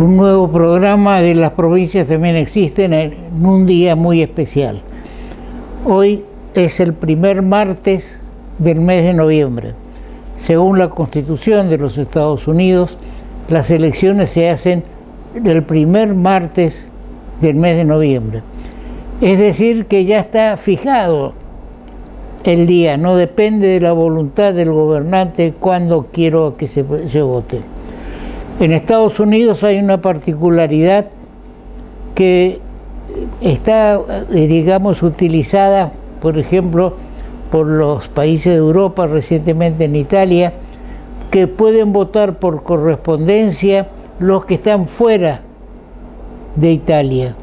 un nuevo programa de las provincias también existen en un día muy especial. Hoy es el primer martes del mes de noviembre. Según la Constitución de los Estados Unidos, las elecciones se hacen el primer martes del mes de noviembre. Es decir, que ya está fijado el día, no depende de la voluntad del gobernante cuando quiero que se vote. En Estados Unidos hay una particularidad que está, digamos, utilizada, por ejemplo, por los países de Europa, recientemente en Italia, que pueden votar por correspondencia los que están fuera de Italia.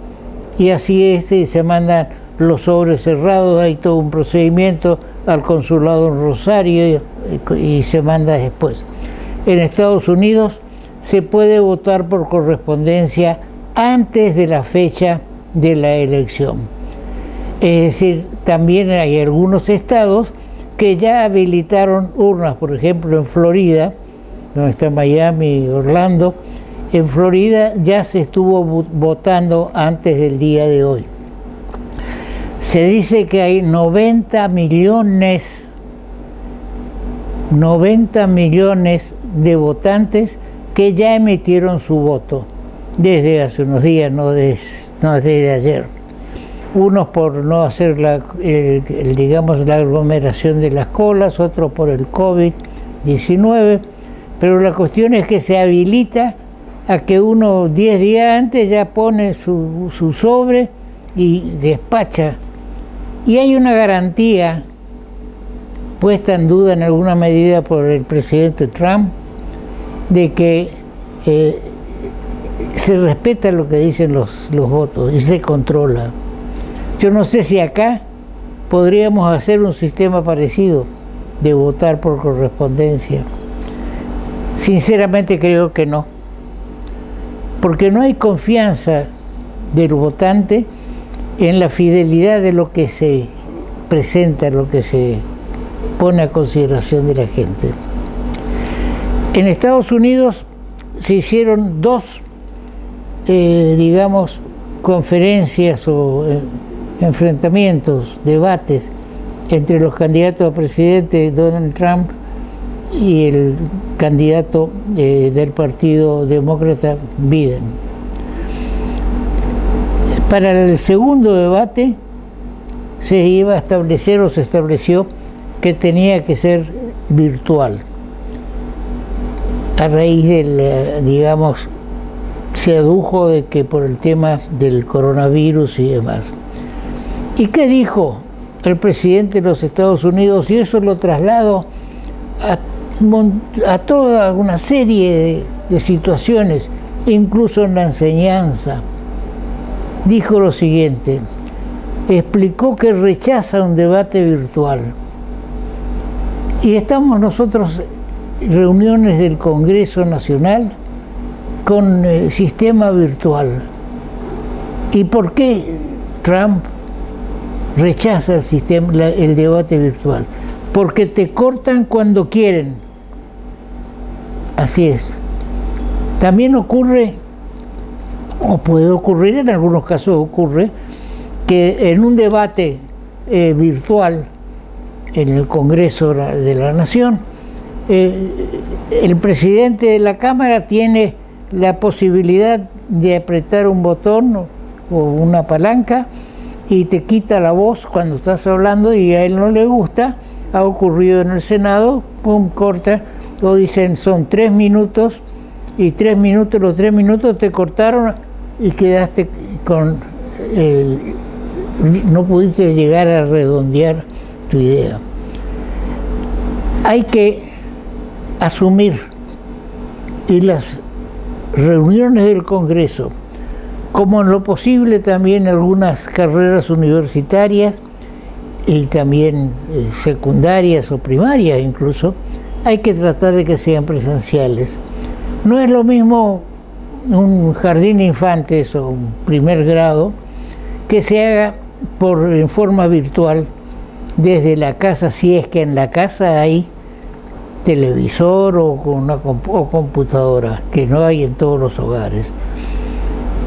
Y así es, se mandan los sobres cerrados, hay todo un procedimiento al consulado en Rosario y se manda después. En Estados Unidos se puede votar por correspondencia antes de la fecha de la elección. Es decir, también hay algunos estados que ya habilitaron urnas, por ejemplo en Florida, donde está Miami y Orlando. En Florida ya se estuvo votando antes del día de hoy. Se dice que hay 90 millones de votantes que ya emitieron su voto desde hace unos días, no desde ayer. Unos por no hacer digamos, la aglomeración de las colas, otros por el COVID-19, pero la cuestión es que se habilita a que uno 10 días antes ya pone su sobre y despacha. Y hay una garantía puesta en duda en alguna medida por el presidente Trump de que se respeta lo que dicen los votos y se controla. Yo no sé si acá podríamos hacer un sistema parecido de votar por correspondencia. Sinceramente creo que no, porque no hay confianza del votante en la fidelidad de lo que se presenta, lo que se pone a consideración de la gente. En Estados Unidos se hicieron dos, digamos, conferencias o enfrentamientos, debates entre los candidatos a presidente Donald Trump y el candidato del Partido Demócrata Biden. Para el segundo debate se iba a establecer o se estableció que tenía que ser virtual. A raíz del, digamos, se adujo de que por el tema del coronavirus y demás. ¿Y qué dijo el presidente de los Estados Unidos? Y eso lo traslado a toda una serie de situaciones, incluso en la enseñanza. Dijo lo siguiente, explicó que rechaza un debate virtual. Y estamos nosotros reuniones del Congreso Nacional con sistema virtual. ¿Y por qué Trump rechaza el debate virtual? Porque te cortan cuando quieren. Así es. También ocurre, o puede ocurrir, en algunos casos ocurre, que en un debate virtual en el Congreso de la Nación, el presidente de la Cámara tiene la posibilidad de apretar un botón o una palanca y te quita la voz cuando estás hablando y a él no le gusta. Ha ocurrido en el Senado, pum, corta, o dicen son 3 minutos y los 3 minutos te cortaron y quedaste con no pudiste llegar a redondear tu idea. Hay que asumir, y las reuniones del Congreso, como en lo posible también algunas carreras universitarias y también secundarias o primarias incluso, hay que tratar de que sean presenciales. No es lo mismo un jardín de infantes o un primer grado que se haga en forma virtual desde la casa, si es que en la casa hay televisor o con una computadora, que no hay en todos los hogares.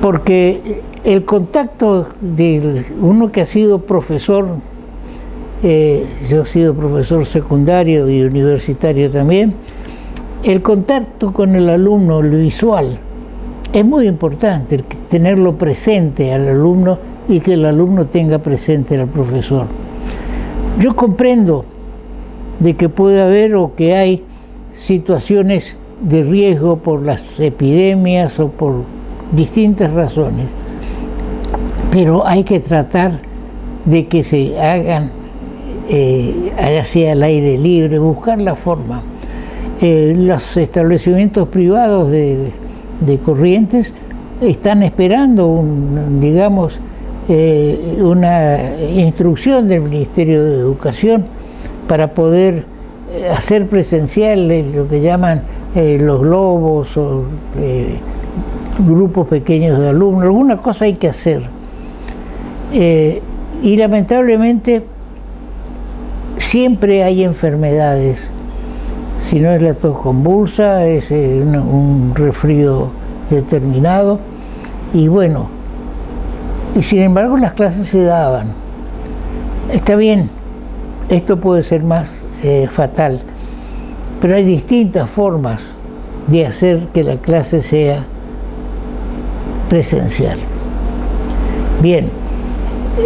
Porque el contacto de uno que ha sido profesor, yo he sido profesor secundario y universitario también, el contacto con el alumno, el visual, es muy importante, tenerlo presente al alumno y que el alumno tenga presente al profesor. Yo comprendo de que puede haber o que hay situaciones de riesgo por las epidemias o por distintas razones, pero hay que tratar de que se hagan, ya sea al aire libre, buscar la forma. Los establecimientos privados de Corrientes están esperando digamos, una instrucción del Ministerio de Educación para poder hacer presencial lo que llaman los globos o grupos pequeños de alumnos. Alguna cosa hay que hacer. Y lamentablemente siempre hay enfermedades. Si no es la tos convulsa, es un resfrío determinado. Y bueno, y sin embargo las clases se daban. Está bien, esto puede ser más fatal, pero hay distintas formas de hacer que la clase sea presencial. Bien,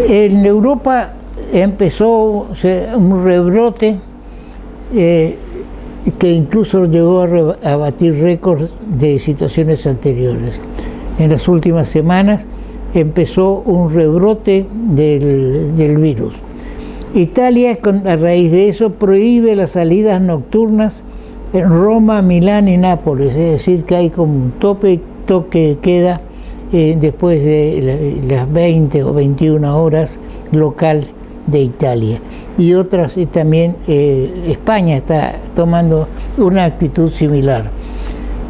en Europa empezó un rebrote que incluso llegó a batir récords de situaciones anteriores. En las últimas semanas empezó un rebrote del virus. Italia, a raíz de eso, prohíbe las salidas nocturnas en Roma, Milán y Nápoles, es decir, que hay como un toque de queda después de las 20 o 21 horas local de Italia. Y otras, también España está tomando una actitud similar.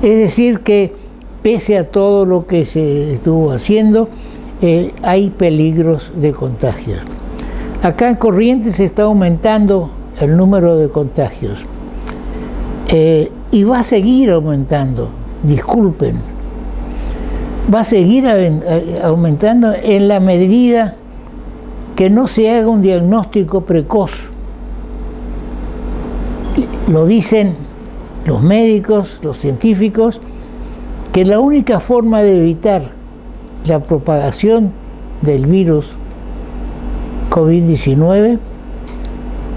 Es decir, que pese a todo lo que se estuvo haciendo, hay peligros de contagios. Acá en Corrientes se está aumentando el número de contagios y va a seguir aumentando, disculpen, va a seguir aumentando en la medida que no se haga un diagnóstico precoz. Lo dicen los médicos, los científicos, que la única forma de evitar la propagación del virus COVID-19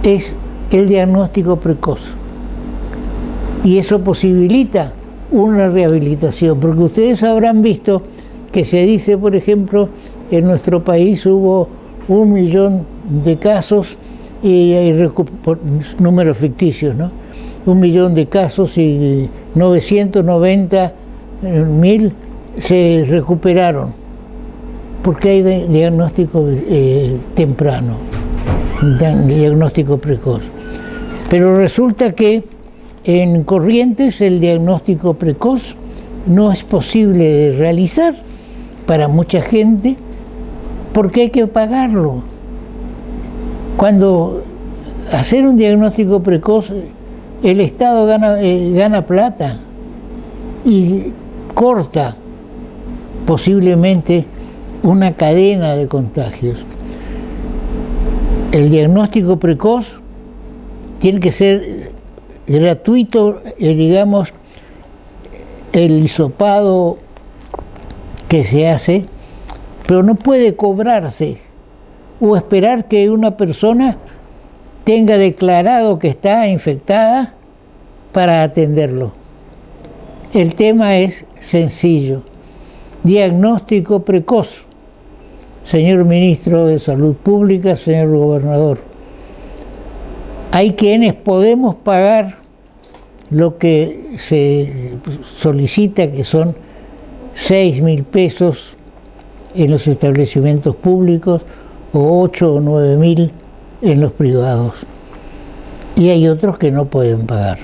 es el diagnóstico precoz. Y eso posibilita una rehabilitación, porque ustedes habrán visto que se dice, por ejemplo, en nuestro país hubo 1 millón de casos y hay números ficticios, ¿no? 1 millón de casos y 990.000 se recuperaron, porque hay diagnóstico temprano, diagnóstico precoz. Pero resulta que en Corrientes el diagnóstico precoz no es posible de realizar para mucha gente porque hay que pagarlo. Cuando hacer un diagnóstico precoz, el Estado gana plata y corta posiblemente una cadena de contagios. El diagnóstico precoz tiene que ser gratuito, digamos, el hisopado que se hace, pero no puede cobrarse o esperar que una persona tenga declarado que está infectada para atenderlo. El tema es sencillo: diagnóstico precoz. Señor Ministro de Salud Pública, señor Gobernador, hay quienes podemos pagar lo que se solicita, que son 6.000 pesos en los establecimientos públicos o 8 o 9.000 en los privados. Y hay otros que no pueden pagar.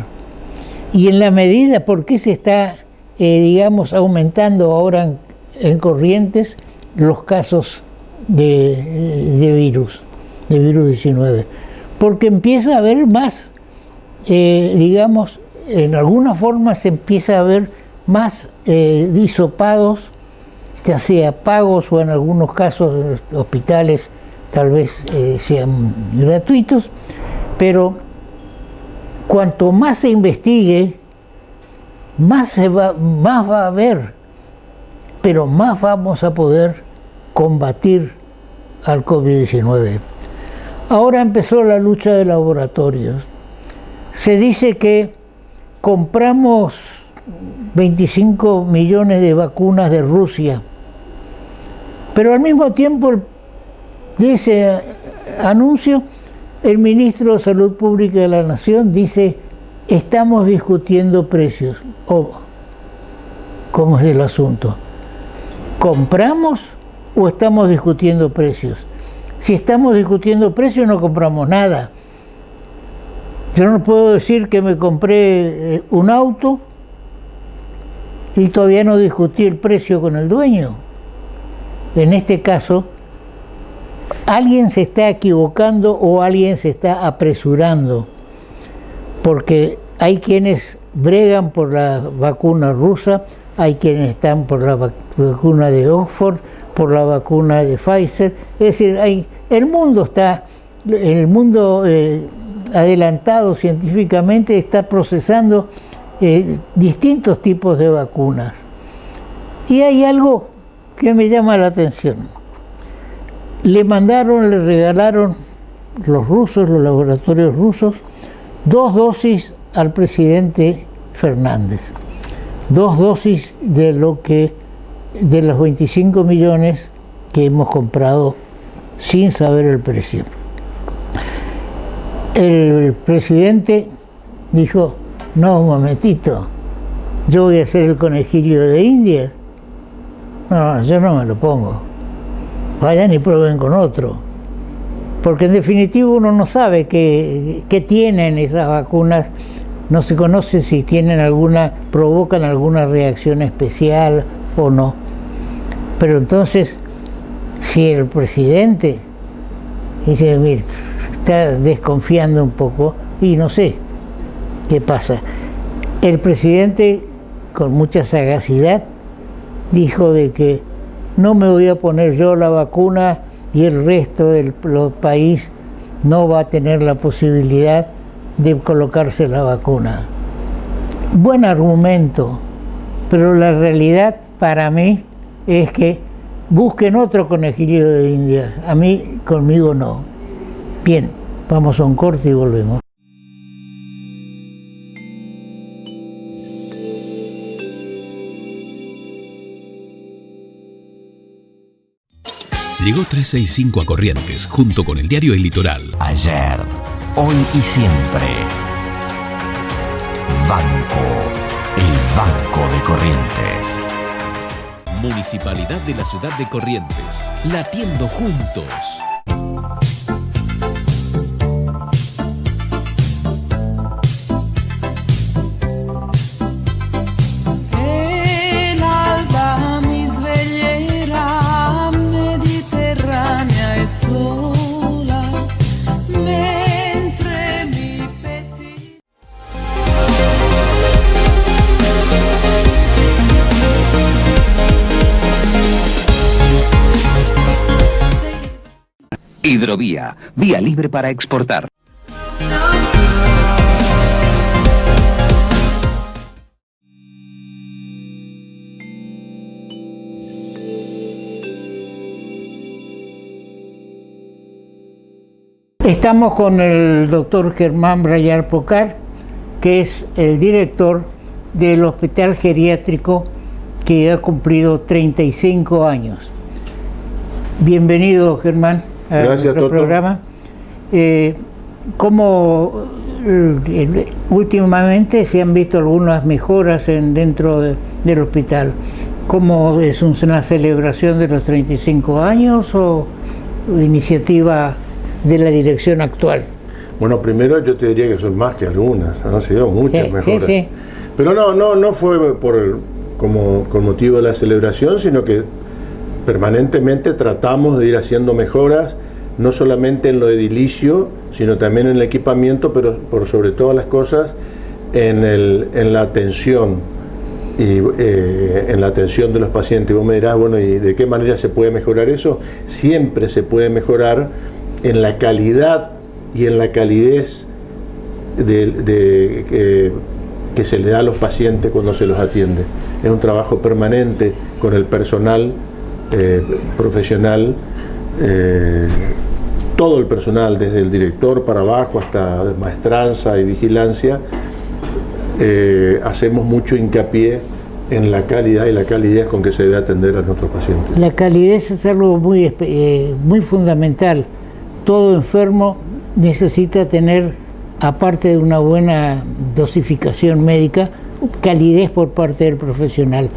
Y en la medida, ¿por qué se está, digamos, aumentando ahora en Corrientes los casos de virus 19? Porque empieza a haber más digamos, en alguna forma se empieza a ver más disopados, ya sea pagos o en algunos casos en los hospitales tal vez sean gratuitos, pero cuanto más se investigue, más va a haber, pero más vamos a poder combatir al COVID-19. Ahora empezó la lucha de laboratorios. Se dice que compramos 25 millones de vacunas de Rusia, pero al mismo tiempo de ese anuncio, el ministro de Salud Pública de la Nación dice: estamos discutiendo precios. ¿Cómo es el asunto? ¿Compramos o estamos discutiendo precios? Si estamos discutiendo precios, no compramos nada. Yo no puedo decir que me compré un auto y todavía no discutí el precio con el dueño. En este caso, alguien se está equivocando o alguien se está apresurando, porque hay quienes bregan por la vacuna rusa, hay quienes están por la vacuna de Oxford, por la vacuna de Pfizer. Es decir, el mundo adelantado científicamente está procesando distintos tipos de vacunas. Y hay algo que me llama la atención. Le regalaron los laboratorios rusos, 2 dosis al presidente Fernández. 2 dosis de los 25 millones que hemos comprado sin saber el precio. El presidente dijo: no, un momentito, yo voy a hacer el conejillo de Indias. No, yo no me lo pongo. Vayan y prueben con otro. Porque en definitiva uno no sabe qué tienen esas vacunas, no se conoce si provocan alguna reacción especial o no. Pero entonces, si el presidente dice: mira, está desconfiando un poco, y no sé qué pasa. El presidente, con mucha sagacidad, dijo de que no me voy a poner yo la vacuna y el resto del país no va a tener la posibilidad de colocarse la vacuna. Buen argumento, pero la realidad para mí es que busquen otro conejillo de Indias. Conmigo no. Bien, vamos a un corte y volvemos. Llegó 365 a Corrientes, junto con el diario El Litoral. Ayer, hoy y siempre. Banco, el Banco de Corrientes. Municipalidad de la Ciudad de Corrientes, latiendo juntos. Hidrovía, vía libre para exportar. Estamos con el doctor Germán Brayar Pocar, que es el director del Hospital Geriátrico que ha cumplido 35 años. Bienvenido, Germán, a nuestro programa. ¿Cómo últimamente se han visto algunas mejoras dentro del hospital? ¿Cómo es una celebración de los 35 años o iniciativa de la dirección actual? Bueno, primero yo te diría que son más que algunas, han sido muchas mejoras. Sí. Pero no fue con motivo de la celebración, sino que permanentemente tratamos de ir haciendo mejoras no solamente en lo edilicio, sino también en el equipamiento, pero por sobre todas las cosas en la atención y en la atención de los pacientes. Vos me dirás, bueno, ¿y de qué manera se puede mejorar eso? Siempre se puede mejorar en la calidad y en la calidez que se le da a los pacientes cuando se los atiende. Es un trabajo permanente con el personal profesional, todo el personal, desde el director para abajo hasta maestranza y vigilancia. Hacemos mucho hincapié en la calidad y la calidez con que se debe atender a nuestros pacientes. La calidez es algo muy fundamental. Todo enfermo necesita tener, aparte de una buena dosificación médica, calidez por parte del profesional.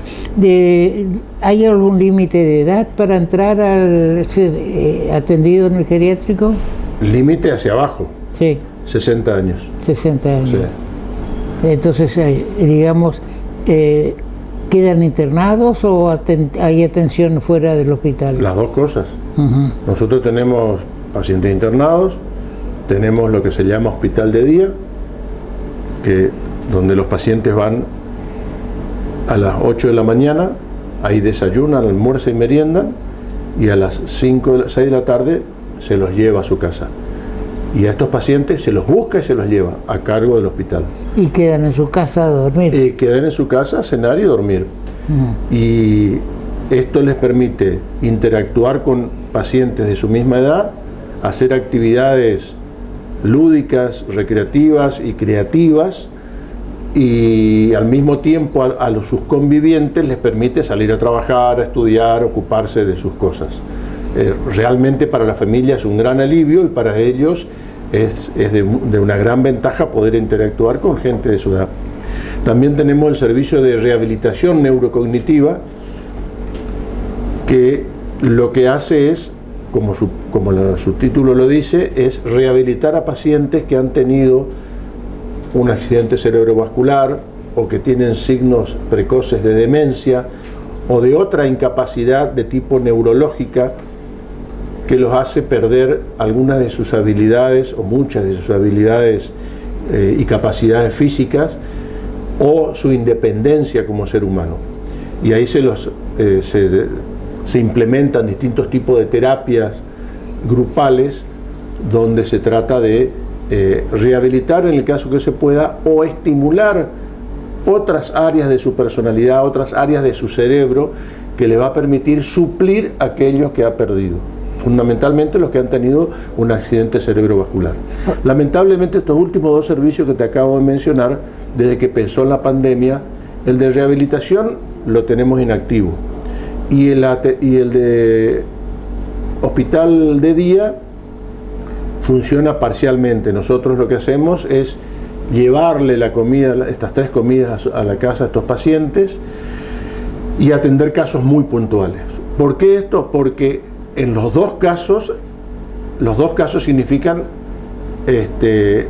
¿Hay algún límite de edad para entrar al ser atendido en el geriátrico? Límite hacia abajo. Sí. 60 años. 60 años. Sí. Entonces, digamos, ¿quedan internados o hay atención fuera del hospital? Las dos cosas. Nosotros tenemos pacientes internados, tenemos lo que se llama hospital de día, donde los pacientes van a las 8 de la mañana, ahí desayunan, almuerzan y meriendan, y a las 6 de la tarde se los lleva a su casa. Y a estos pacientes se los busca y se los lleva a cargo del hospital. ¿Y quedan en su casa a dormir? Quedan en su casa a cenar y dormir. Y esto les permite interactuar con pacientes de su misma edad, hacer actividades lúdicas, recreativas y creativas, y al mismo tiempo a sus convivientes les permite salir a trabajar, a estudiar, ocuparse de sus cosas. Realmente para la familia es un gran alivio, y para ellos es de una gran ventaja poder interactuar con gente de su edad. También tenemos el servicio de rehabilitación neurocognitiva, que lo que hace es, como su título lo dice, es rehabilitar a pacientes que han tenido un accidente cerebrovascular o que tienen signos precoces de demencia o de otra incapacidad de tipo neurológica que los hace perder algunas de sus habilidades o muchas de sus habilidades y capacidades físicas o su independencia como ser humano. Y ahí se implementan distintos tipos de terapias grupales donde se trata de rehabilitar en el caso que se pueda o estimular otras áreas de su personalidad, otras áreas de su cerebro que le va a permitir suplir aquellos que ha perdido. Fundamentalmente los que han tenido un accidente cerebrovascular. Lamentablemente estos últimos dos servicios que te acabo de mencionar, desde que empezó la pandemia, el de rehabilitación lo tenemos inactivo y el de hospital de día funciona parcialmente. Nosotros lo que hacemos es llevarle la comida, estas 3 comidas a la casa a estos pacientes y atender casos muy puntuales. ¿Por qué esto? Porque en los dos casos significan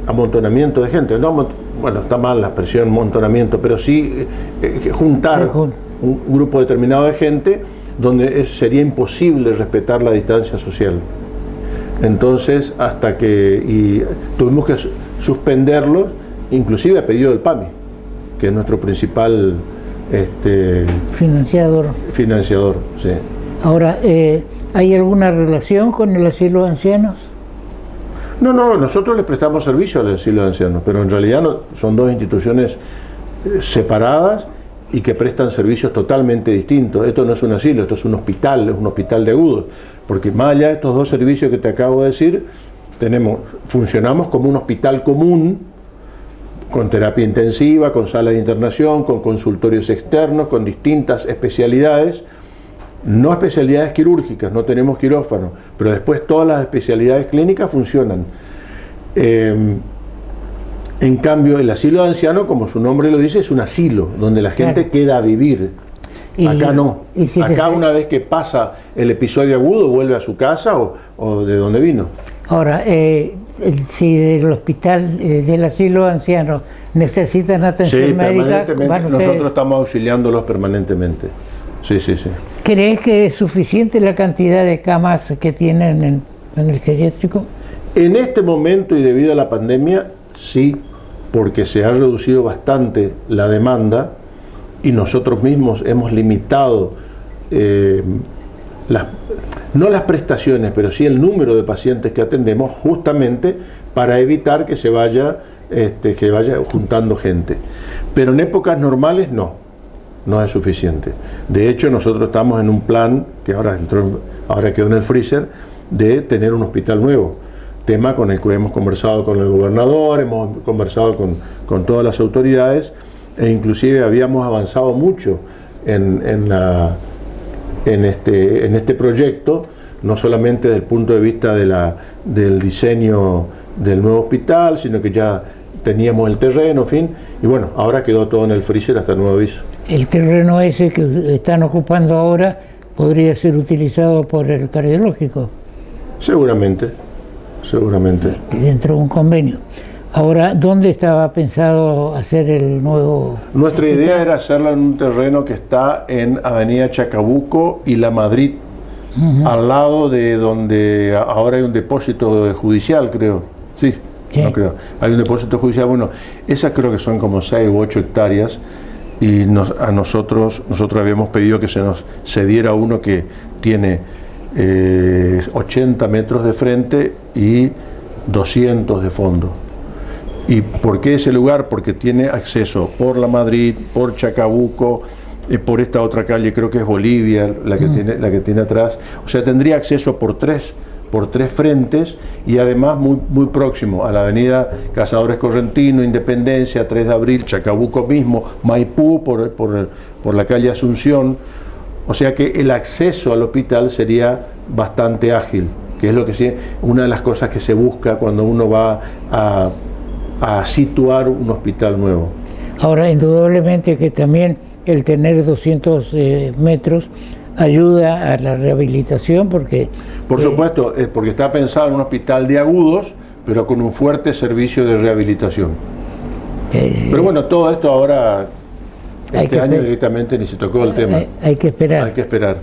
amontonamiento de gente. No, bueno, está mal la expresión amontonamiento, pero sí juntar un grupo determinado de gente donde sería imposible respetar la distancia social. Entonces, tuvimos que suspenderlos, inclusive a pedido del PAMI, que es nuestro principal financiador. Sí. Ahora, ¿hay alguna relación con el asilo de ancianos? No, nosotros les prestamos servicio al asilo de ancianos, pero en realidad son dos instituciones separadas y que prestan servicios totalmente distintos. Esto no es un asilo, esto es un hospital de agudos, porque más allá de estos dos servicios que te acabo de decir, funcionamos como un hospital común, con terapia intensiva, con sala de internación, con consultorios externos, con distintas especialidades, no especialidades quirúrgicas, no tenemos quirófano, pero después todas las especialidades clínicas funcionan. En cambio, el asilo de ancianos, como su nombre lo dice, es un asilo donde la gente queda a vivir. Acá no. Acá una vez que pasa el episodio agudo vuelve a su casa o de donde vino. Ahora, si del hospital, del asilo de ancianos necesitan atención médica, nosotros estamos auxiliándolos permanentemente. Sí. ¿Crees que es suficiente la cantidad de camas que tienen en el geriátrico? En este momento y debido a la pandemia, sí, porque se ha reducido bastante la demanda y nosotros mismos hemos limitado no las prestaciones, pero sí el número de pacientes que atendemos, justamente para evitar que se vaya juntando gente. Pero en épocas normales no es suficiente. De hecho, nosotros estamos en un plan que ahora quedó en el freezer, de tener un hospital nuevo, tema con el que hemos conversado con el gobernador, hemos conversado con todas las autoridades, e inclusive habíamos avanzado mucho en este proyecto, no solamente desde el punto de vista del diseño del nuevo hospital, sino que ya teníamos el terreno, en fin, y bueno, ahora quedó todo en el freezer hasta nuevo aviso. ¿El terreno ese que están ocupando ahora podría ser utilizado por el cardiológico? Seguramente. Dentro de un convenio. Ahora, ¿dónde estaba pensado hacer el nuevo? Nuestra idea era hacerla en un terreno que está en Avenida Chacabuco y La Madrid, al lado de donde ahora hay un depósito judicial, creo. Sí, no creo. Hay un depósito judicial. Bueno, esas creo que son como 6 u 8 hectáreas y nosotros habíamos pedido que se nos cediera uno que tiene 80 metros de frente y 200 de fondo. ¿Y por qué ese lugar? Porque tiene acceso por La Madrid, por Chacabuco, por esta otra calle, creo que es Bolivia, la que tiene atrás. O sea, tendría acceso por tres frentes y además muy próximo a la avenida Cazadores Correntino, Independencia, 3 de Abril, Chacabuco mismo, Maipú, por la calle Asunción. O sea que el acceso al hospital sería bastante ágil, que es una de las cosas que se busca cuando uno va a situar un hospital nuevo. Ahora, indudablemente que también el tener 200 metros ayuda a la rehabilitación, porque... Por supuesto, porque está pensado en un hospital de agudos, pero con un fuerte servicio de rehabilitación. Pero bueno, todo esto ahora, este año directamente ni se tocó el tema. Hay que esperar. Hay que esperar.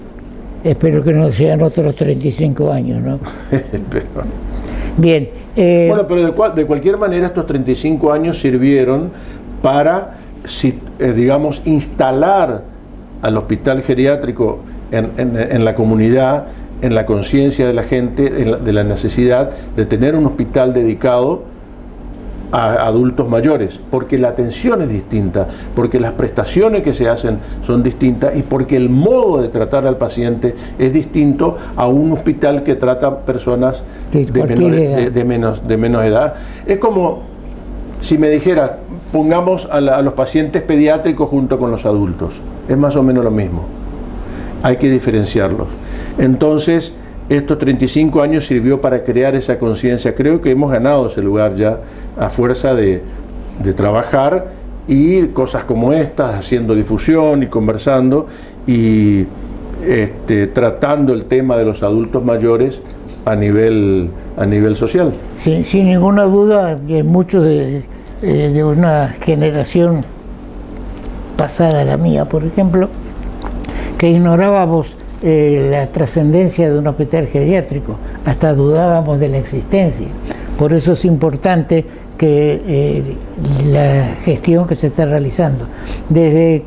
Espero que no sean otros 35 años, ¿no? Espero. Bien. Bueno, pero de cualquier manera estos 35 años sirvieron para, digamos, instalar al hospital geriátrico en la comunidad, en la conciencia de la gente, de la necesidad de tener un hospital dedicado a adultos mayores, porque la atención es distinta, porque las prestaciones que se hacen son distintas y porque el modo de tratar al paciente es distinto a un hospital que trata personas de menos edad. Es como si me dijeras, pongamos a los pacientes pediátricos junto con los adultos, es más o menos lo mismo, hay que diferenciarlos. Entonces, estos 35 años sirvió para crear esa conciencia. Creo que hemos ganado ese lugar ya a fuerza de trabajar y cosas como estas, haciendo difusión y conversando y tratando el tema de los adultos mayores a nivel social. Sí, sin ninguna duda, muchos de una generación pasada, la mía, por ejemplo, que ignorábamos la trascendencia de un hospital geriátrico, hasta dudábamos de la existencia. Por eso es importante que la gestión que se está realizando. ¿Desde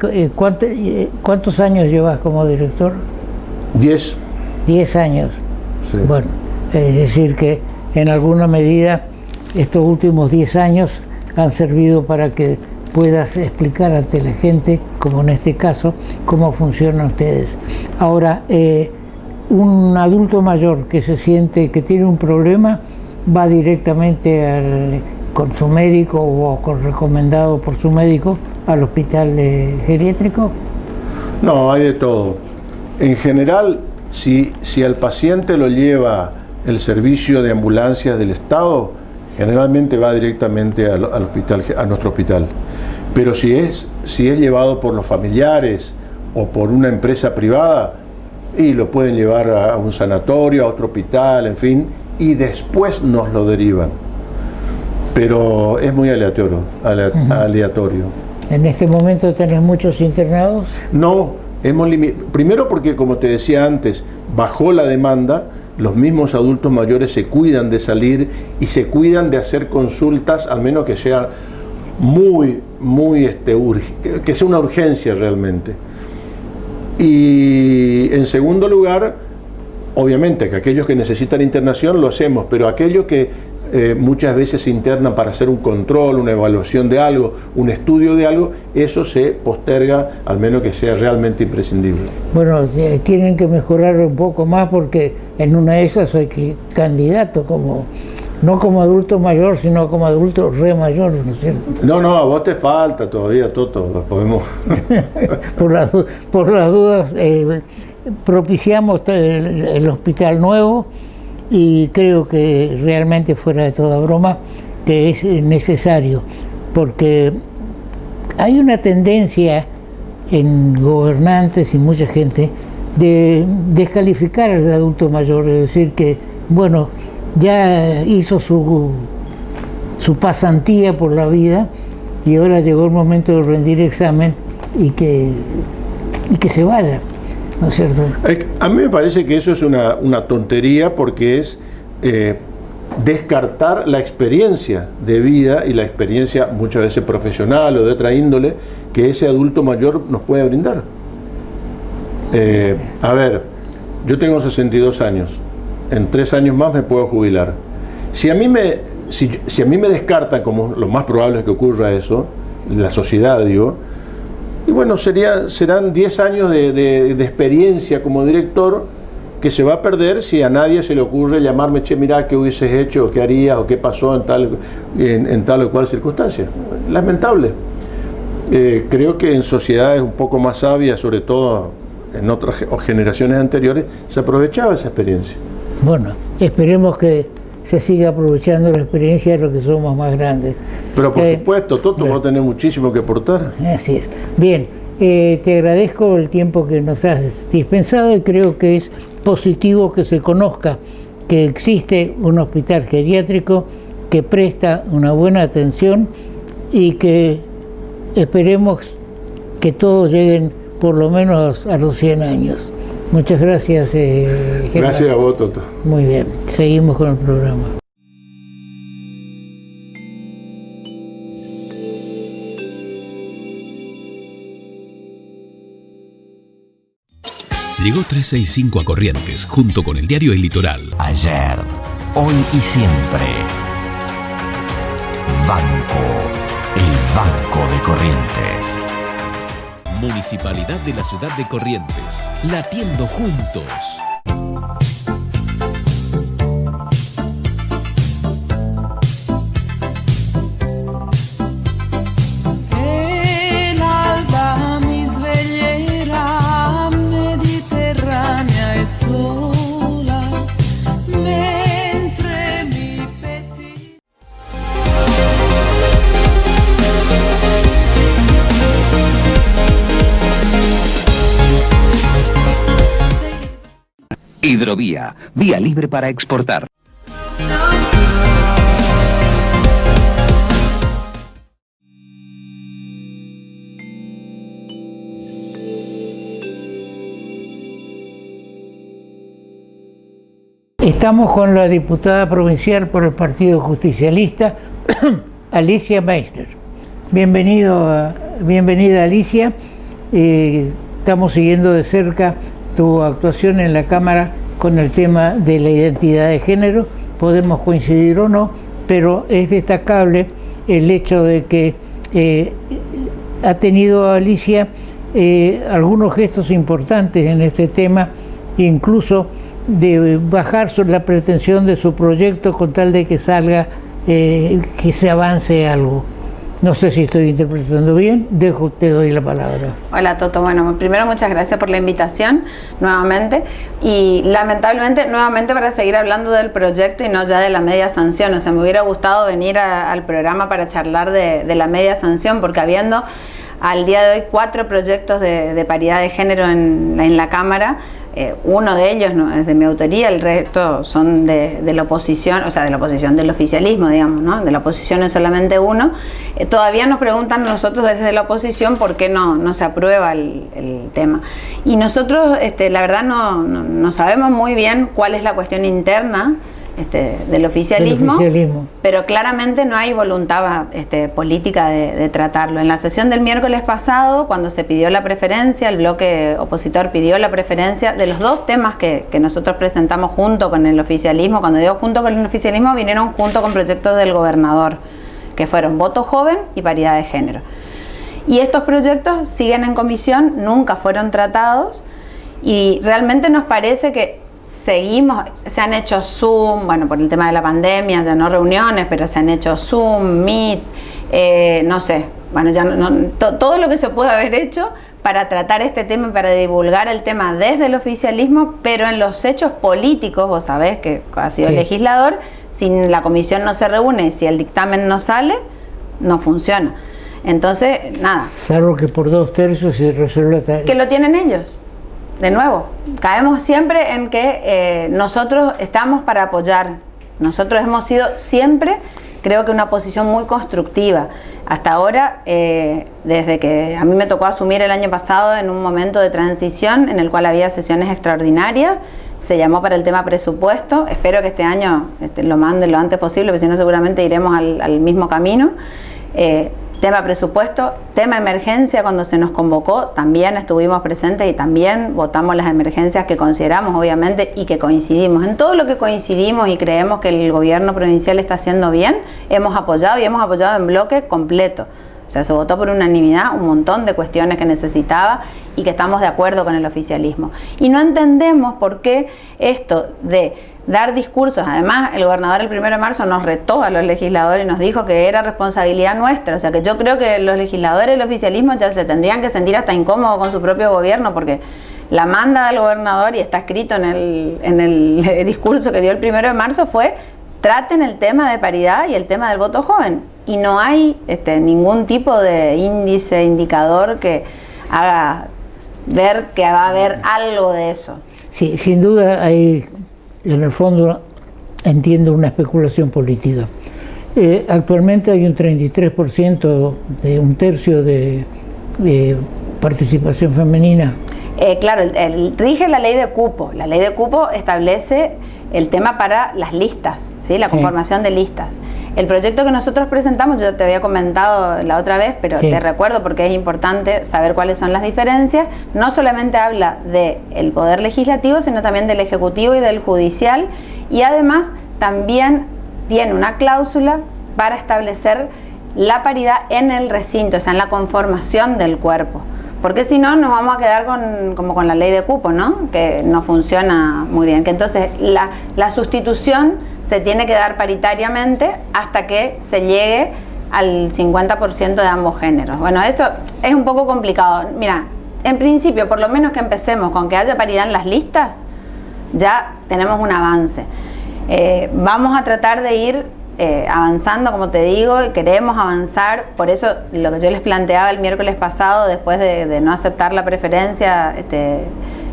cuántos años llevas como director? 10. 10 años. Sí. Bueno, es decir que en alguna medida estos últimos 10 años han servido para que puedas explicar ante la gente, como en este caso, cómo funcionan ustedes. Ahora, un adulto mayor que se siente que tiene un problema, va directamente con su médico o recomendado por su médico al hospital geriátrico. No, hay de todo. En general, si al paciente lo lleva el servicio de ambulancias del Estado, generalmente va directamente al hospital, a nuestro hospital. Pero si es llevado por los familiares o por una empresa privada, y lo pueden llevar a un sanatorio, a otro hospital, en fin, y después nos lo derivan. Pero es muy aleatorio. ¿En este momento tenés muchos internados? No, primero porque, como te decía antes, bajó la demanda los mismos adultos mayores se cuidan de salir y se cuidan de hacer consultas, al menos que sea que sea una urgencia realmente. Y en segundo lugar, obviamente que aquellos que necesitan internación lo hacemos, pero aquellos que muchas veces se internan para hacer un control, una evaluación de algo, un estudio de algo, eso se posterga, al menos que sea realmente imprescindible. Bueno, tienen que mejorar un poco más porque en una de esas soy candidato, no como adulto mayor, sino como adulto re mayor, ¿no es cierto? No, a vos te falta todavía, Toto, podemos... por las dudas, propiciamos el hospital nuevo, y creo que realmente, fuera de toda broma, que es necesario, porque hay una tendencia en gobernantes y mucha gente de descalificar al adulto mayor, es decir que, bueno, ya hizo su pasantía por la vida y ahora llegó el momento de rendir examen y que se vaya. ¿No es cierto? A mí me parece que eso es una tontería, porque es descartar la experiencia de vida y la experiencia muchas veces profesional o de otra índole que ese adulto mayor nos puede brindar. A ver, yo tengo 62 años, en 3 años más me puedo jubilar. Si a mí me descartan, como lo más probable es que ocurra eso, la sociedad, digo, y bueno, serán 10 años de experiencia como director que se va a perder si a nadie se le ocurre llamarme, che, mirá, ¿qué hubieses hecho? ¿O qué harías? ¿O qué pasó en tal o cual circunstancia? Lamentable. Creo que en sociedades un poco más sabias, sobre todo en otras generaciones anteriores, se aprovechaba esa experiencia. Bueno, esperemos que se siga aprovechando la experiencia de los que somos más grandes. Pero por supuesto, Toto, vos tenés muchísimo que aportar. Así es. Bien, te agradezco el tiempo que nos has dispensado y creo que es positivo que se conozca que existe un hospital geriátrico que presta una buena atención y que esperemos que todos lleguen por lo menos a los 100 años. Muchas gracias, Germán. Gracias a vos, Toto. Muy bien, seguimos con el programa. Llegó 365 a Corrientes, junto con el diario El Litoral. Ayer, hoy y siempre. El Banco de Corrientes. Municipalidad de la ciudad de Corrientes, latiendo juntos. El alba misveglierà mediterranea e sola, mentre mi petti. Hidrovía, vía libre para exportar. Estamos con la diputada provincial por el Partido Justicialista, Alicia Meissner. Bienvenida, Alicia. Estamos siguiendo de cerca tu actuación en la Cámara con el tema de la identidad de género. Podemos coincidir o no, pero es destacable el hecho de que ha tenido Alicia algunos gestos importantes en este tema, incluso de bajar la pretensión de su proyecto con tal de que salga, que se avance algo. No sé si estoy interpretando bien, te doy la palabra. Hola Toto, bueno, primero muchas gracias por la invitación nuevamente y lamentablemente nuevamente para seguir hablando del proyecto y no ya de la media sanción. O sea, me hubiera gustado venir al programa para charlar de la media sanción, porque habiendo al día de hoy 4 proyectos de paridad de género en la Cámara, uno de ellos no es de mi autoría, el resto son de la oposición, o sea, de la oposición del oficialismo, digamos, ¿no? De la oposición es solamente uno. Todavía nos preguntan a nosotros desde la oposición por qué no se aprueba el tema. Y nosotros, la verdad, no sabemos muy bien cuál es la cuestión interna del oficialismo, pero claramente no hay voluntad política de tratarlo. En la sesión del miércoles pasado, cuando se pidió la preferencia, el bloque opositor pidió la preferencia de los dos temas que nosotros presentamos junto con el oficialismo. Cuando digo junto con el oficialismo, vinieron junto con proyectos del gobernador, que fueron voto joven y paridad de género. Y estos proyectos siguen en comisión, nunca fueron tratados, y realmente nos parece que seguimos, se han hecho Zoom, bueno, por el tema de la pandemia, ya no reuniones, pero se han hecho Zoom, Meet, no sé, bueno, ya todo lo que se puede haber hecho para tratar este tema y para divulgar el tema desde el oficialismo, pero en los hechos políticos, vos sabés que has sido legislador, si la comisión no se reúne y si el dictamen no sale, no funciona. Entonces, nada. Salvo que por 2/3 se resuelve. Que lo tienen ellos. De nuevo, caemos siempre en que nosotros estamos para apoyar. Nosotros hemos sido siempre, creo que una oposición muy constructiva. Hasta ahora, desde que a mí me tocó asumir el año pasado en un momento de transición en el cual había sesiones extraordinarias, se llamó para el tema presupuesto. Espero que este año lo manden lo antes posible, porque si no seguramente iremos al mismo camino. Tema presupuesto, tema emergencia, cuando se nos convocó también estuvimos presentes y también votamos las emergencias que consideramos, obviamente, y que coincidimos. En todo lo que coincidimos y creemos que el gobierno provincial está haciendo bien, hemos apoyado y hemos apoyado en bloque completo. O sea, se votó por unanimidad un montón de cuestiones que necesitaba y que estamos de acuerdo con el oficialismo. Y no entendemos por qué esto de dar discursos, además el gobernador el 1 de marzo nos retó a los legisladores y nos dijo que era responsabilidad nuestra. O sea, que yo creo que los legisladores del oficialismo ya se tendrían que sentir hasta incómodos con su propio gobierno, porque la manda del gobernador, y está escrito en el discurso que dio el 1 de marzo, fue: traten el tema de paridad y el tema del voto joven. Y no hay ningún tipo de índice, indicador que haga ver que va a haber algo de eso. Sí, sin duda hay, en el fondo, entiendo, una especulación política. Actualmente hay un 33%, de un tercio de participación femenina. Claro, rige la ley de cupo. La ley de cupo establece el tema para las listas, ¿sí? La conformación de listas. El proyecto que nosotros presentamos, yo te había comentado la otra vez, pero te recuerdo porque es importante saber cuáles son las diferencias. No solamente habla del Poder Legislativo, sino también del Ejecutivo y del Judicial, y además también tiene una cláusula para establecer la paridad en el recinto, o sea, en la conformación del cuerpo. Porque si no, nos vamos a quedar como con la ley de cupo, ¿no? Que no funciona muy bien. Que entonces la sustitución se tiene que dar paritariamente hasta que se llegue al 50% de ambos géneros. Bueno, esto es un poco complicado. Mira, en principio, por lo menos que empecemos con que haya paridad en las listas, ya tenemos un avance. Vamos a tratar de ir avanzando, como te digo, y queremos avanzar. Por eso lo que yo les planteaba el miércoles pasado, después de no aceptar la preferencia,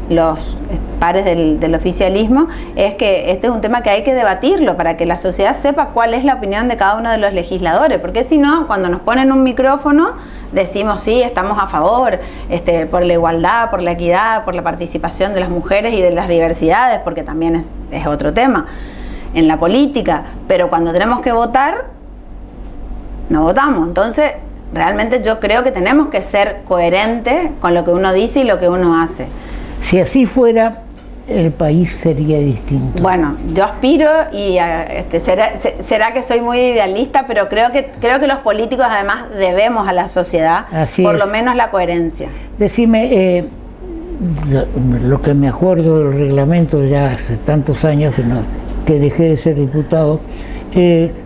los pares del oficialismo, es que este es un tema que hay que debatirlo para que la sociedad sepa cuál es la opinión de cada uno de los legisladores, porque si no, cuando nos ponen un micrófono, decimos sí, estamos a favor por la igualdad, por la equidad, por la participación de las mujeres y de las diversidades, porque también es otro tema en la política, pero cuando tenemos que votar, no votamos. Entonces, realmente yo creo que tenemos que ser coherentes con lo que uno dice y lo que uno hace. Si así fuera, el país sería distinto. Bueno, yo aspiro y será que soy muy idealista, pero creo que los políticos además debemos a la sociedad lo menos la coherencia. Decime, lo que me acuerdo del reglamento ya hace tantos años que dejé de ser diputado,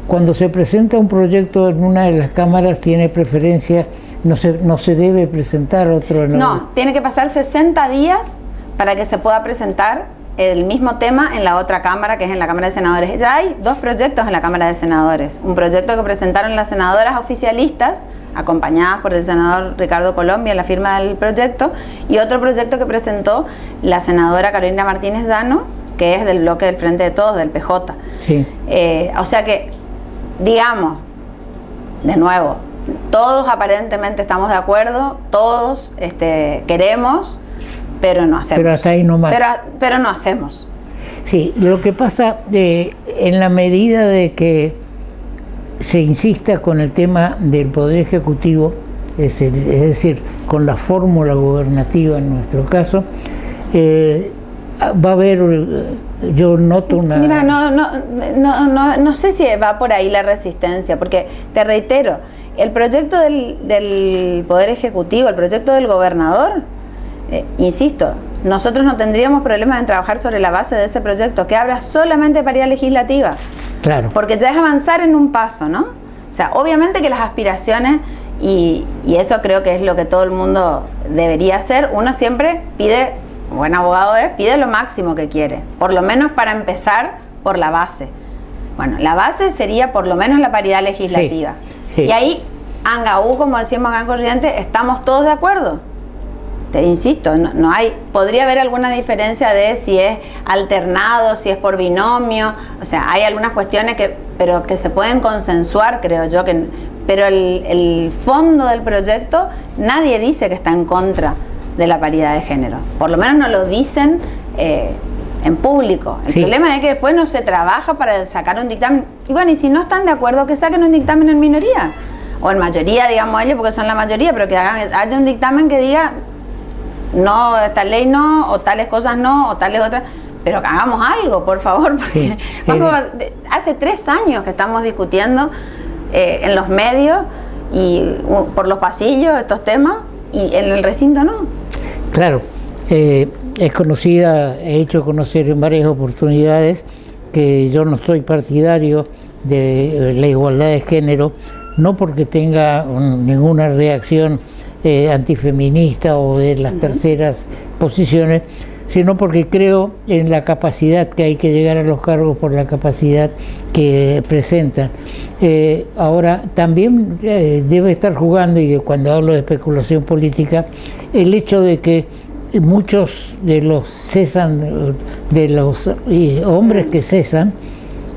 cuando se presenta un proyecto en una de las cámaras tiene preferencia, no se debe presentar otro. No, tiene que pasar 60 días para que se pueda presentar el mismo tema en la otra Cámara, que es en la Cámara de Senadores. Ya hay 2 proyectos en la Cámara de Senadores. Un proyecto que presentaron las senadoras oficialistas, acompañadas por el senador Ricardo Colombia en la firma del proyecto, y otro proyecto que presentó la senadora Carolina Martínez Dano, que es del bloque del Frente de Todos, del PJ. Sí. O sea que, digamos, de nuevo, todos aparentemente estamos de acuerdo, todos queremos, pero no hacemos. Pero hasta ahí nomás. Pero no hacemos. Sí, lo que pasa, en la medida de que se insista con el tema del Poder Ejecutivo, es decir, con la fórmula gubernativa en nuestro caso, va a haber, yo noto una... Mira, no sé si va por ahí la resistencia, porque te reitero, el proyecto del Poder Ejecutivo, el proyecto del gobernador, insisto, nosotros no tendríamos problemas en trabajar sobre la base de ese proyecto, que habla solamente de paridad legislativa. Claro. Porque ya es avanzar en un paso, ¿no? O sea, obviamente que las aspiraciones, y eso creo que es lo que todo el mundo debería hacer, uno siempre pide, buen abogado pide lo máximo que quiere, por lo menos para empezar por la base. Bueno, la base sería por lo menos la paridad legislativa. Sí. Y ahí, Angaú, como decíamos acá en Corrientes, estamos todos de acuerdo. Te insisto, no hay, podría haber alguna diferencia de si es alternado, si es por binomio, o sea, hay algunas cuestiones pero que se pueden consensuar, creo yo, pero el fondo del proyecto, nadie dice que está en contra de la paridad de género, por lo menos no lo dicen en público. El problema es que después no se trabaja para sacar un dictamen, y bueno, y si no están de acuerdo, que saquen un dictamen en minoría, o en mayoría, digamos ellos, porque son la mayoría, pero que haya un dictamen que diga no, esta ley no, o tales cosas no, o tales otras, pero que hagamos algo, por favor, porque hace 3 años que estamos discutiendo en los medios y por los pasillos estos temas, y en el recinto no. Claro, es conocida, he hecho conocer en varias oportunidades que yo no estoy partidario de la igualdad de género, no porque tenga ninguna reacción antifeminista o de las terceras posiciones, sino porque creo en la capacidad que hay que llegar a los cargos por la capacidad que presentan. Ahora, también debe estar jugando, y cuando hablo de especulación política, el hecho de que muchos de los hombres que cesan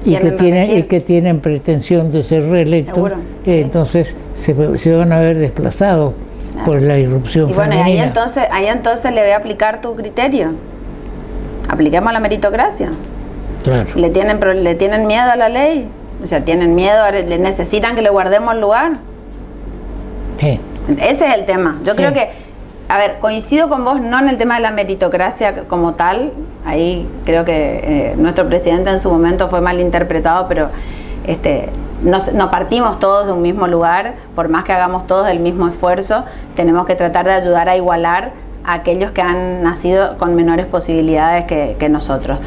y que tienen pretensión de ser reelectos, entonces se van a ver desplazados por la irrupción femenina. Y bueno, ahí entonces le voy a aplicar tu criterio. Apliquemos la meritocracia. Claro. ¿Le tienen miedo a la ley? O sea, ¿tienen miedo? ¿Le necesitan que le guardemos el lugar? Sí. Ese es el tema. Yo creo que, a ver, coincido con vos, no en el tema de la meritocracia como tal. Ahí creo que nuestro presidente en su momento fue mal interpretado, pero no partimos todos de un mismo lugar. Por más que hagamos todos el mismo esfuerzo, tenemos que tratar de ayudar a igualar a aquellos que han nacido con menores posibilidades que nosotros.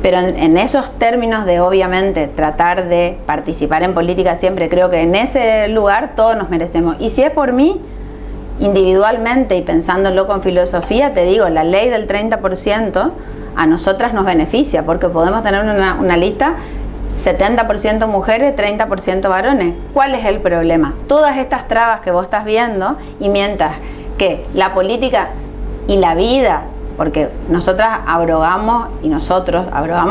Pero en esos términos de, obviamente, tratar de participar en política siempre, creo que en ese lugar todos nos merecemos. Y si es por mí, individualmente y pensándolo con filosofía, te digo, la ley del 30% a nosotras nos beneficia, porque podemos tener una lista 70% mujeres, 30% varones. ¿Cuál es el problema? Todas estas trabas que vos estás viendo, y mientras que la política y la vida, porque nosotros abrogamos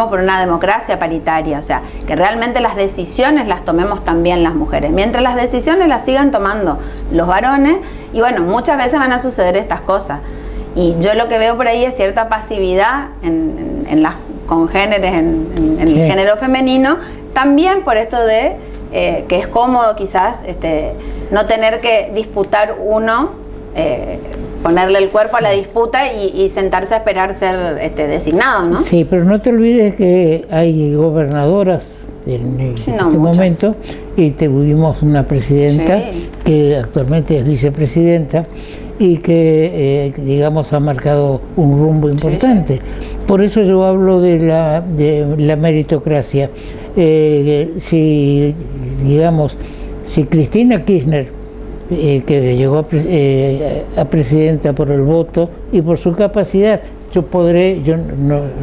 por una democracia paritaria, o sea, que realmente las decisiones las tomemos también las mujeres, mientras las decisiones las sigan tomando los varones, y bueno, muchas veces van a suceder estas cosas. Y yo lo que veo por ahí es cierta pasividad en las congéneres, en el género femenino, también por esto de que es cómodo quizás no tener que disputar uno, ponerle el cuerpo a la disputa y sentarse a esperar ser designado, ¿no? Sí, pero no te olvides que hay gobernadoras en este momento, y tuvimos una presidenta que actualmente es vicepresidenta y que, digamos, ha marcado un rumbo importante. Por eso yo hablo de la meritocracia. Si Cristina Kirchner, que llegó a presidenta por el voto y por su capacidad, yo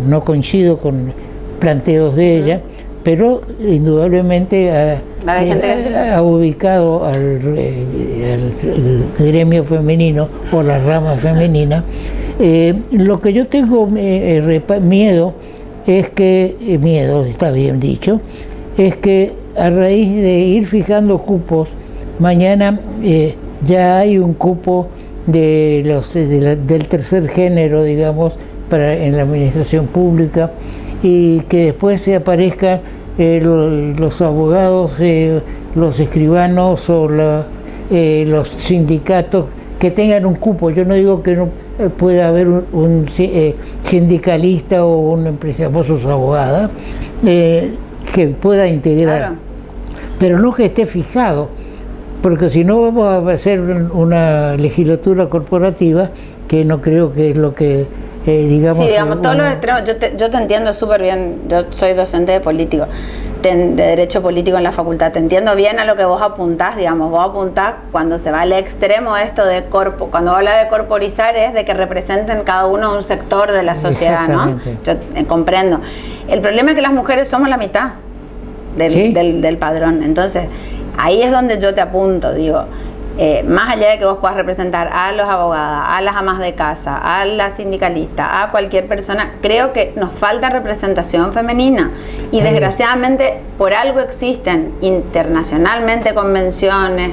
no coincido con planteos de ella, pero indudablemente ha ubicado al gremio femenino o la rama femenina. Lo que yo tengo miedo es que, miedo está bien dicho, es que a raíz de ir fijando cupos, mañana ya hay un cupo del tercer género, digamos, en la administración pública, y que después se aparezcan los abogados, los escribanos o los sindicatos que tengan un cupo. Yo no digo que no pueda haber un sindicalista o una empresa, vos sos abogada, que pueda integrar, claro, pero no que esté fijado, porque si no vamos a hacer una legislatura corporativa, que no creo que es lo que digamos. Sí, digamos, todos los extremos. Yo te entiendo súper bien. Yo soy docente de Derecho Político en la facultad. Te entiendo bien a lo que vos apuntás, digamos. Vos apuntás cuando se va al extremo esto de cuando habla de corporizar, es de que representen cada uno un sector de la sociedad, ¿no? Yo comprendo. El problema es que las mujeres somos la mitad del padrón. Entonces, ahí es donde yo te apunto, digo. Más allá de que vos puedas representar a los abogados, a las amas de casa, a la sindicalista, a cualquier persona, creo que nos falta representación femenina y desgraciadamente por algo existen internacionalmente convenciones,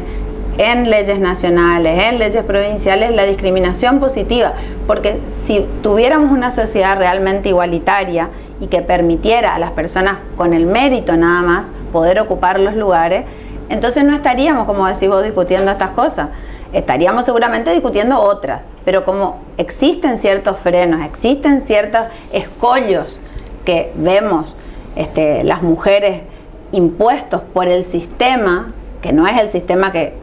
en leyes nacionales, en leyes provinciales, la discriminación positiva, porque si tuviéramos una sociedad realmente igualitaria y que permitiera a las personas con el mérito nada más poder ocupar los lugares, entonces no estaríamos, como decís vos, discutiendo estas cosas. Estaríamos seguramente discutiendo otras. Pero como existen ciertos frenos, existen ciertos escollos que vemos las mujeres impuestos por el sistema, que no es el sistema que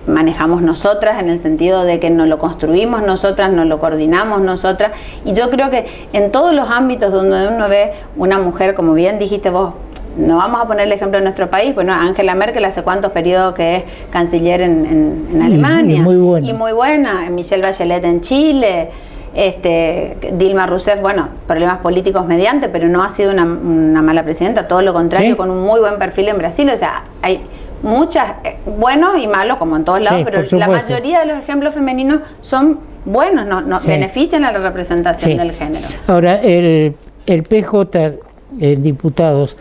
manejamos nosotras, en el sentido de que nos lo construimos nosotras, nos lo coordinamos nosotras. Y yo creo que en todos los ámbitos donde uno ve una mujer, como bien dijiste vos, no vamos a poner el ejemplo de nuestro país, bueno, Angela Merkel hace cuántos periodos que es canciller en Alemania. Y muy buena. Michelle Bachelet en Chile, Dilma Rousseff, bueno, problemas políticos mediante, pero no ha sido una mala presidenta, todo lo contrario, ¿sí? Con un muy buen perfil en Brasil. O sea, hay muchas, buenos y malos, como en todos lados, sí, pero la mayoría de los ejemplos femeninos son buenos, sí, benefician a la representación, sí, del género. Ahora, el PJ, diputados,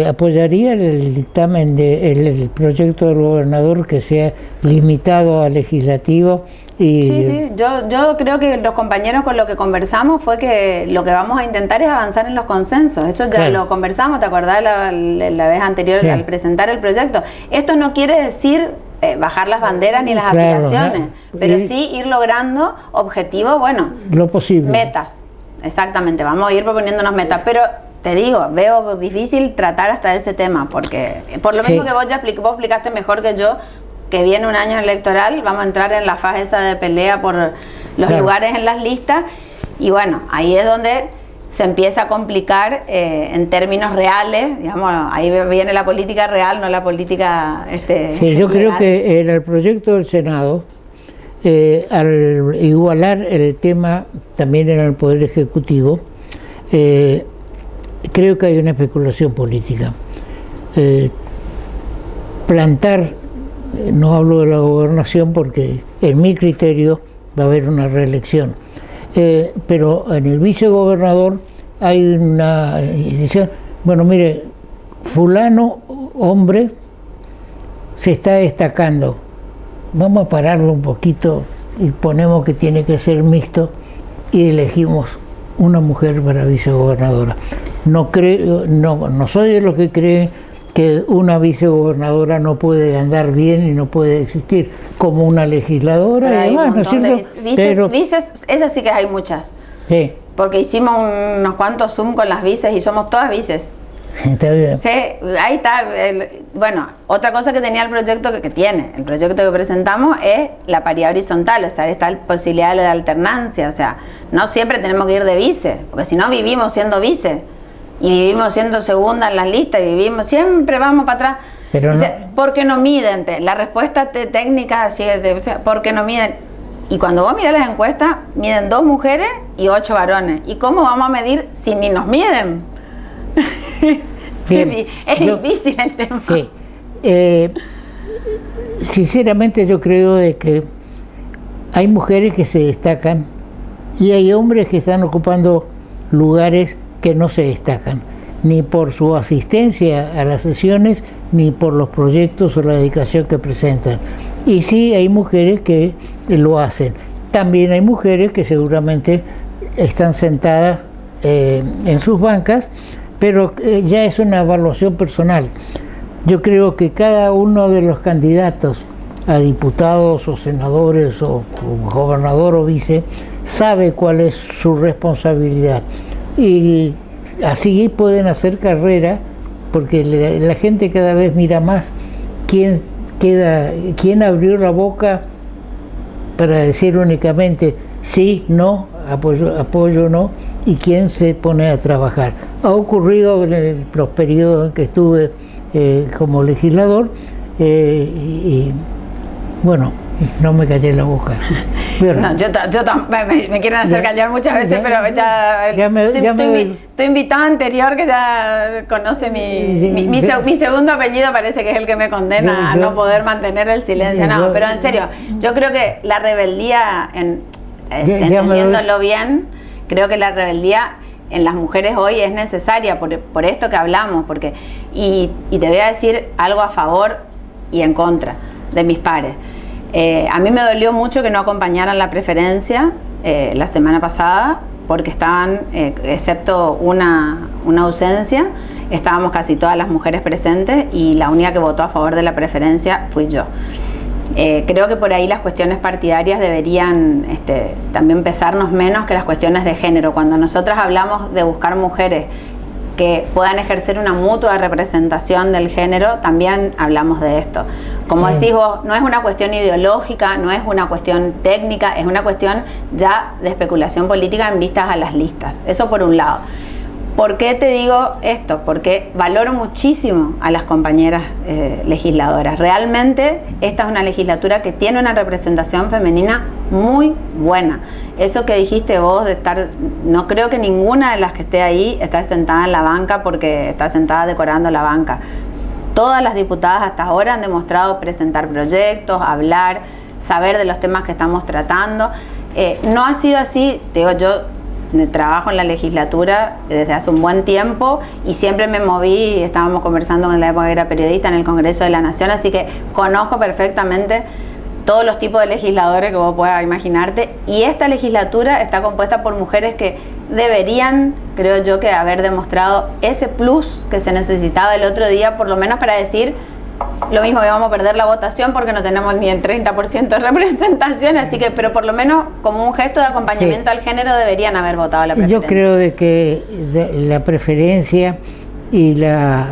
¿apoyaría el dictamen el proyecto del gobernador que sea limitado al legislativo? Sí, yo creo que los compañeros con lo que conversamos fue que lo que vamos a intentar es avanzar en los consensos. Esto ya, claro, lo conversamos, ¿te acordás la vez anterior, sí, al presentar el proyecto? Esto no quiere decir bajar las banderas ni las, claro, aspiraciones, pero sí ir logrando objetivos, bueno, lo posible. Metas, exactamente, vamos a ir proponiéndonos metas, pero te digo, veo difícil tratar hasta ese tema, porque por lo mismo, sí, que vos explicaste mejor que yo, que viene un año electoral, vamos a entrar en la fase esa de pelea por los, claro, lugares en las listas, y bueno, ahí es donde se empieza a complicar en términos reales, digamos, ahí viene la política real, no la política sí, yo creo que en el proyecto del Senado, al igualar el tema también en el Poder Ejecutivo, creo que hay una especulación política. Plantar, no hablo de la gobernación porque en mi criterio va a haber una reelección, pero en el vicegobernador hay una decisión, bueno, mire, fulano, hombre, se está destacando, vamos a pararlo un poquito y ponemos que tiene que ser mixto y elegimos una mujer para vicegobernadora. No soy de los que creen que una vicegobernadora no puede andar bien y no puede existir como una legisladora y demás, ¿no es cierto? Vices, esas sí que hay muchas. Sí. Porque hicimos unos cuantos Zoom con las vices y somos todas vices. Está bien. Sí, ahí está. Bueno, otra cosa que tenía el proyecto el proyecto que presentamos es la paridad horizontal, o sea, esta posibilidad de alternancia, o sea, no siempre tenemos que ir de vice, porque si no vivimos siendo vice y vivimos siendo segunda en las listas y siempre vamos para atrás. Pero dice, ¿por qué no miden? La respuesta técnica así es porque no miden. Y cuando vos mirás las encuestas, miden 2 mujeres y 8 varones. ¿Y cómo vamos a medir si ni nos miden? Bien, es difícil el tema. Sí. Sinceramente yo creo de que hay mujeres que se destacan y hay hombres que están ocupando lugares que no se destacan, ni por su asistencia a las sesiones, ni por los proyectos o la dedicación que presentan. Y sí hay mujeres que lo hacen. También hay mujeres que seguramente están sentadas en sus bancas, pero ya es una evaluación personal. Yo creo que cada uno de los candidatos a diputados o senadores o gobernador o vice sabe cuál es su responsabilidad y así pueden hacer carrera, porque la gente cada vez mira más quién abrió la boca para decir únicamente sí, no, apoyo, no, y quién se pone a trabajar. Ha ocurrido en los periodos en que estuve como legislador y bueno, no me callé la boca. Pero, no, me quieren hacer callar muchas veces, pero tu invitado anterior que ya conoce mi segundo apellido parece que es el que me condena a no poder mantener el silencio. No, pero en serio, yo creo que la rebeldía, entendiéndolo bien, creo que la rebeldía en las mujeres hoy es necesaria por esto que hablamos, porque y te voy a decir algo a favor y en contra de mis pares. A mí me dolió mucho que no acompañaran la preferencia la semana pasada, porque estaban, excepto una ausencia, estábamos casi todas las mujeres presentes y la única que votó a favor de la preferencia fui yo. Creo que por ahí las cuestiones partidarias deberían también pesarnos menos que las cuestiones de género. Cuando nosotras hablamos de buscar mujeres que puedan ejercer una mutua representación del género, también hablamos de esto. Como decís vos, no es una cuestión ideológica, no es una cuestión técnica, es una cuestión ya de especulación política en vistas a las listas. Eso por un lado. ¿Por qué te digo esto? Porque valoro muchísimo a las compañeras legisladoras. Realmente esta es una legislatura que tiene una representación femenina muy buena. Eso que dijiste vos de estar, no creo que ninguna de las que esté ahí está sentada en la banca porque está sentada decorando la banca. Todas las diputadas hasta ahora han demostrado presentar proyectos, hablar, saber de los temas que estamos tratando. No ha sido así, te digo, yo trabajo en la legislatura desde hace un buen tiempo y siempre me moví, estábamos conversando en la época que era periodista en el Congreso de la Nación, así que conozco perfectamente todos los tipos de legisladores que vos puedas imaginarte, y esta legislatura está compuesta por mujeres que deberían, creo yo, que haber demostrado ese plus que se necesitaba el otro día, por lo menos para decir lo mismo, que vamos a perder la votación porque no tenemos ni el 30% de representación, así que, pero por lo menos como un gesto de acompañamiento al género deberían haber votado la preferencia. Yo creo de que la preferencia y la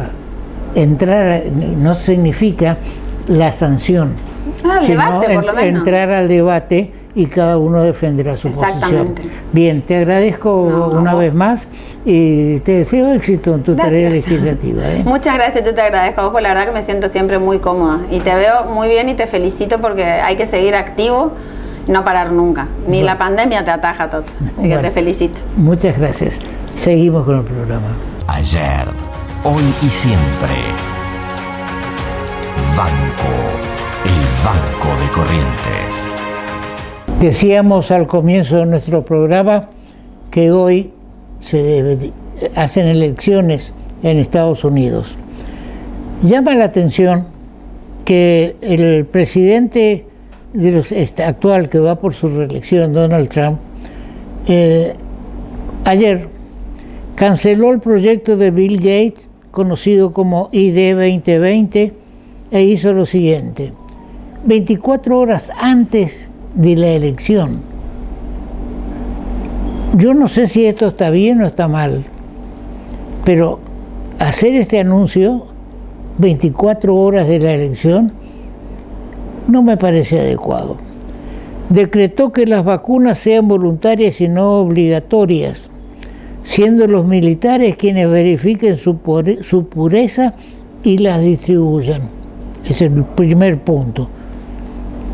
entrar no significa la sanción, el sino debate, por lo menos. Entrar al debate y cada uno defenderá su posición. Bien, te agradezco una vez más y te deseo éxito en tu tarea legislativa. Muchas gracias, tú te agradezco, porque la verdad que me siento siempre muy cómoda y te veo muy bien y te felicito porque hay que seguir activo, no parar nunca. Ni la pandemia te ataja todo, así que te felicito. Muchas gracias. Seguimos con el programa. Ayer, hoy y siempre. Banco, el Banco de Corrientes. Decíamos al comienzo de nuestro programa que hoy se hacen elecciones en Estados Unidos. Llama la atención que el presidente actual que va por su reelección, Donald Trump, ayer canceló el proyecto de Bill Gates, conocido como ID 2020, e hizo lo siguiente: 24 horas antes de la elección. Yo no sé si esto está bien o está mal, pero hacer este anuncio 24 horas de la elección no me parece adecuado. Decretó que las vacunas sean voluntarias y no obligatorias, siendo los militares quienes verifiquen su pureza y las distribuyan. Ese es el primer punto.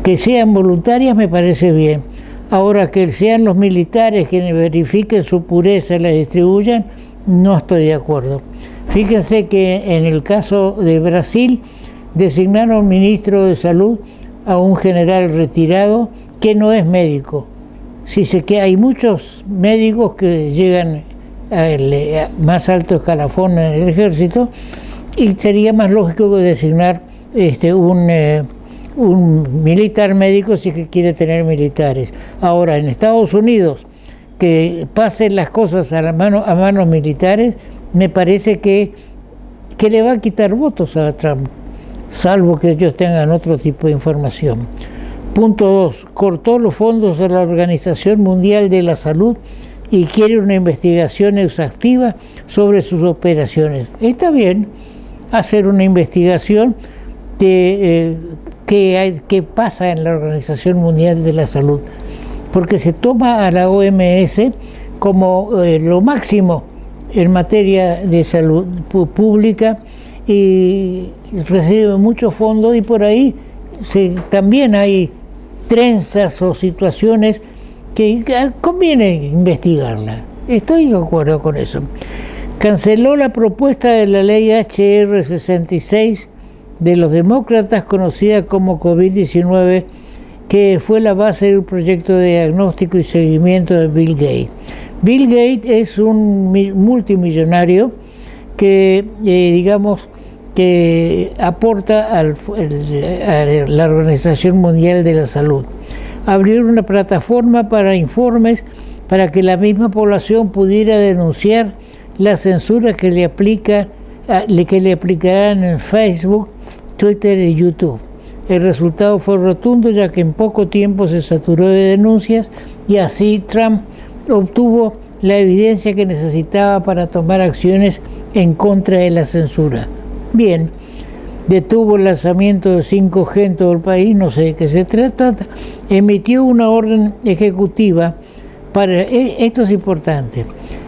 Que sean voluntarias me parece bien. Ahora, que sean los militares quienes verifiquen su pureza y la distribuyan, no estoy de acuerdo. Fíjense que en el caso de Brasil designaron ministro de salud a un general retirado que no es médico. Que hay muchos médicos que llegan al más alto escalafón en el ejército, y sería más lógico designar un militar médico si es que quiere tener militares. Ahora, en Estados Unidos, que pasen las cosas a manos militares, me parece que le va a quitar votos a Trump, salvo que ellos tengan otro tipo de información. Punto 2. Cortó los fondos de la Organización Mundial de la Salud y quiere una investigación exhaustiva sobre sus operaciones. Está bien hacer una investigación de qué pasa en la Organización Mundial de la Salud, porque se toma a la OMS como lo máximo en materia de salud pública y recibe muchos fondos, y por ahí también hay trenzas o situaciones que conviene investigarlas. Estoy de acuerdo con eso. Canceló la propuesta de la ley HR 66 de los demócratas, conocida como COVID-19, que fue la base del proyecto de diagnóstico y seguimiento de Bill Gates. Bill Gates es un multimillonario que, que aporta a la Organización Mundial de la Salud. Abrir una plataforma para informes para que la misma población pudiera denunciar la censura que le aplicarán en Facebook, Twitter y YouTube. El resultado fue rotundo, ya que en poco tiempo se saturó de denuncias, y así Trump obtuvo la evidencia que necesitaba para tomar acciones en contra de la censura. Bien, detuvo el lanzamiento de 5G en todo el país, no sé de qué se trata, emitió una orden ejecutiva esto es importante,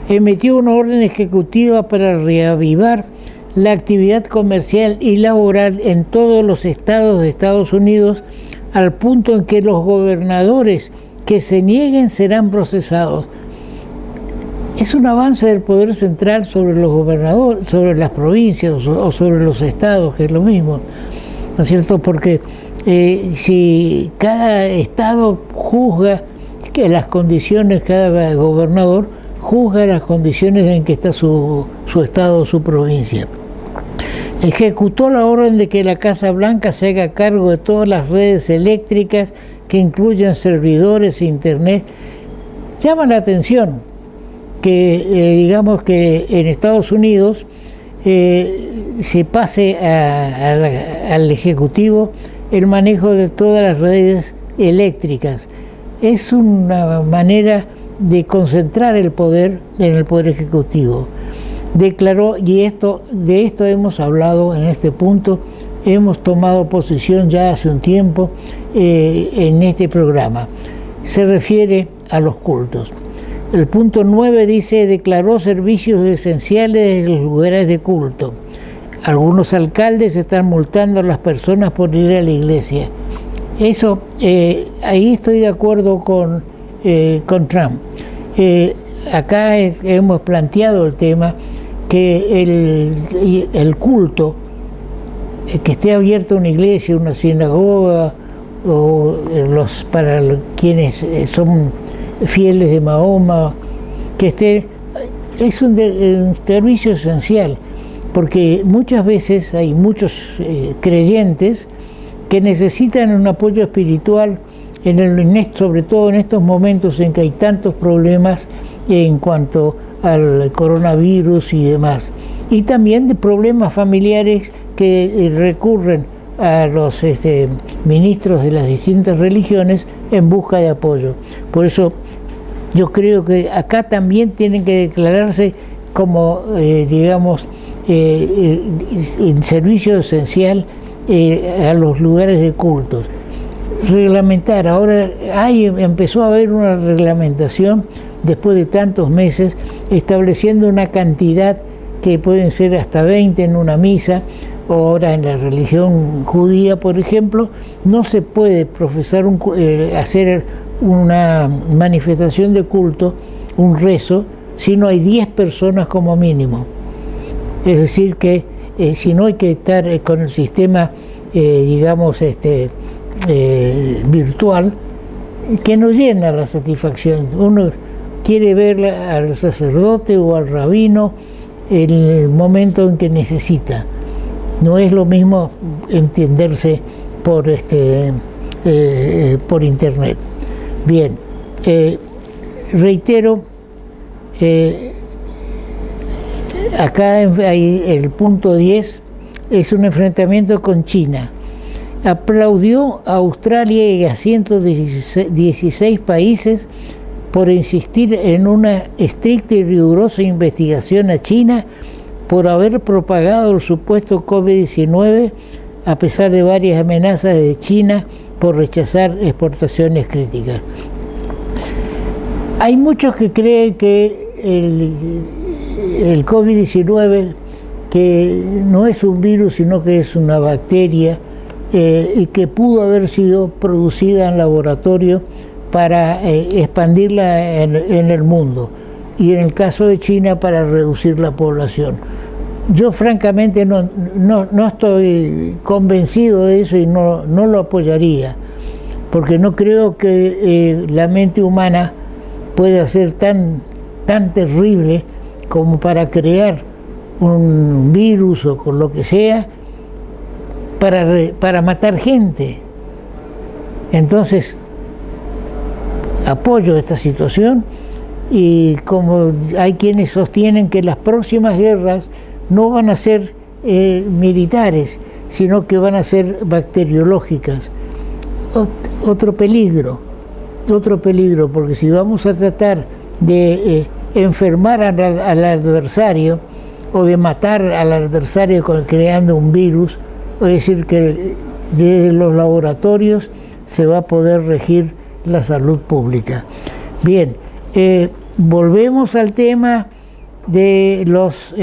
emitió una orden ejecutiva para reavivar la actividad comercial y laboral en todos los estados de Estados Unidos, al punto en que los gobernadores que se nieguen serán procesados. Es un avance del poder central sobre los gobernadores, sobre las provincias o sobre los estados, que es lo mismo, ¿no es cierto? Porque si cada estado juzga que las condiciones, cada gobernador juzga las condiciones en que está su estado o su provincia. Ejecutó la orden de que la Casa Blanca se haga cargo de todas las redes eléctricas que incluyen servidores e internet. Llama la atención que que en Estados Unidos se pase al Ejecutivo el manejo de todas las redes eléctricas. Es una manera de concentrar el poder en el Poder Ejecutivo. Declaró, y de esto hemos hablado en este punto, hemos tomado posición ya hace un tiempo en este programa. Se refiere a los cultos. El punto 9 dice: declaró servicios esenciales en los lugares de culto. Algunos alcaldes están multando a las personas por ir a la iglesia. Eso, ahí estoy de acuerdo con Trump. Acá hemos planteado el tema que el culto, que esté abierta una iglesia, una sinagoga, o para quienes son fieles de Mahoma, es un servicio esencial, porque muchas veces hay muchos creyentes que necesitan un apoyo espiritual, sobre todo en estos momentos en que hay tantos problemas en cuanto al coronavirus y demás, y también de problemas familiares que recurren a los ministros de las distintas religiones en busca de apoyo. Por eso yo creo que acá también tienen que declararse como, servicio esencial a los lugares de cultos. Reglamentar, ahora empezó a haber una reglamentación después de tantos meses, estableciendo una cantidad que pueden ser hasta 20 en una misa. Ahora en la religión judía, por ejemplo, no se puede profesar hacer una manifestación de culto, un rezo, si no hay 10 personas como mínimo. Es decir, que si no hay que estar con el sistema, digamos, virtual, que no llena la satisfacción. Uno quiere ver al sacerdote o al rabino en el momento en que necesita. No es lo mismo entenderse por internet. Bien, reitero, acá hay el punto 10 es un enfrentamiento con China. Aplaudió a Australia y a 116 países por insistir en una estricta y rigurosa investigación a China por haber propagado el supuesto COVID-19 a pesar de varias amenazas de China por rechazar exportaciones críticas. Hay muchos que creen que el COVID-19, que no es un virus, sino que es una bacteria, y que pudo haber sido producida en laboratorio para expandirla en el mundo, y en el caso de China para reducir la población. Yo francamente no estoy convencido de eso y no lo apoyaría, porque no creo que la mente humana pueda ser tan terrible como para crear un virus o con lo que sea para matar gente. Entonces, apoyo esta situación, y como hay quienes sostienen que las próximas guerras no van a ser militares, sino que van a ser bacteriológicas. Otro peligro, porque si vamos a tratar de enfermar al adversario o de matar al adversario creando un virus, es decir, que desde los laboratorios se va a poder regir la salud pública. Bien, volvemos al tema de los,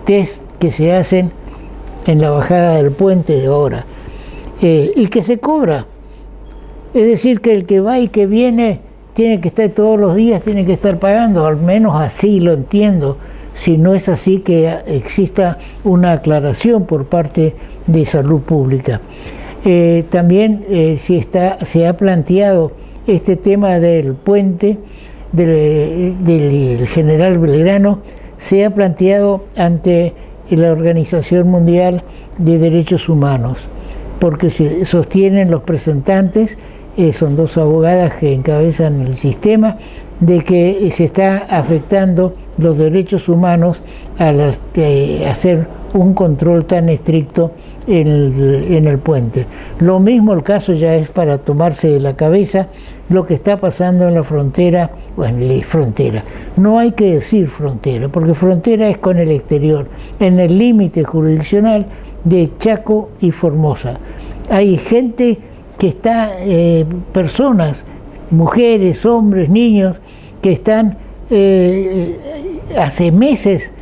test que se hacen en la bajada del puente de ahora, y que se cobra. Es decir, que el que va y que viene tiene que estar todos los días, tiene que estar pagando, al menos así lo entiendo. Si no es así, que exista una aclaración por parte de salud pública. También se ha planteado este tema del puente del General Belgrano, se ha planteado ante la Organización Mundial de Derechos Humanos, porque se sostienen los presentantes, son dos abogadas que encabezan el sistema, de que se está afectando los derechos humanos al hacer un control tan estricto en el puente. Lo mismo el caso ya es para tomarse de la cabeza lo que está pasando en la frontera, no hay que decir frontera, porque frontera es con el exterior, en el límite jurisdiccional de Chaco y Formosa. Hay gente que está, personas, mujeres, hombres, niños, que están hace meses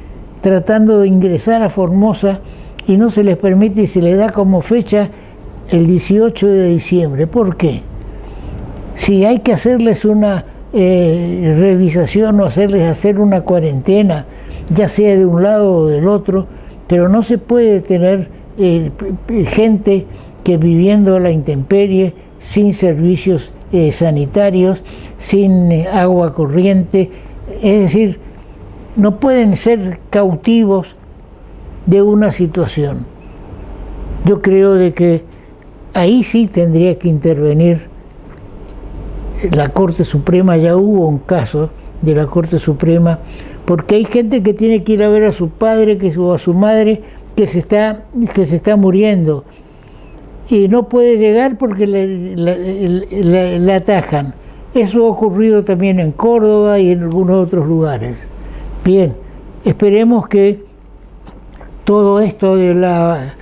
tratando de ingresar a Formosa y no se les permite, y se les da como fecha el 18 de diciembre. ¿Por qué? Si hay que hacerles una revisación o hacer una cuarentena, ya sea de un lado o del otro, pero no se puede tener gente que viviendo a la intemperie, sin servicios sanitarios, sin agua corriente, es decir, no pueden ser cautivos de una situación. Yo creo de que ahí sí tendría que intervenir la Corte Suprema. Ya hubo un caso de la Corte Suprema, porque hay gente que tiene que ir a ver a su padre o a su madre que se está muriendo, y no puede llegar porque le atajan. Eso ha ocurrido también en Córdoba y en algunos otros lugares. Bien, esperemos que todo esto de la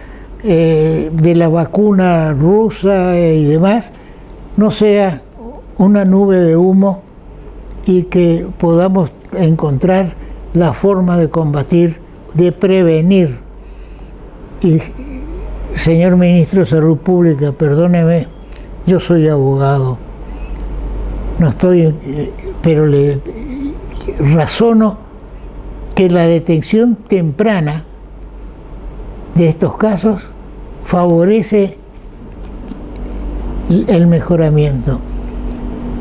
vacuna rusa y demás no sea una nube de humo, y que podamos encontrar la forma de combatir, de prevenir. Y señor Ministro de Salud Pública, perdóneme, Yo soy abogado, no estoy, pero le razono que la detención temprana de estos casos favorece el mejoramiento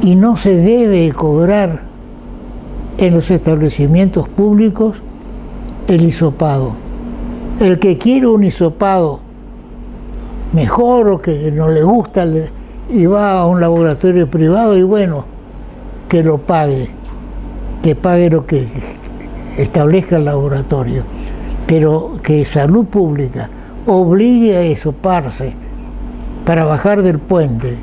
y no se debe cobrar en los establecimientos públicos el hisopado. El que quiere un hisopado mejor o que no le gusta y va a un laboratorio privado, y bueno, que lo pague, que pague lo que establezca el laboratorio, pero que Salud Pública obligue a hisoparse para bajar del puente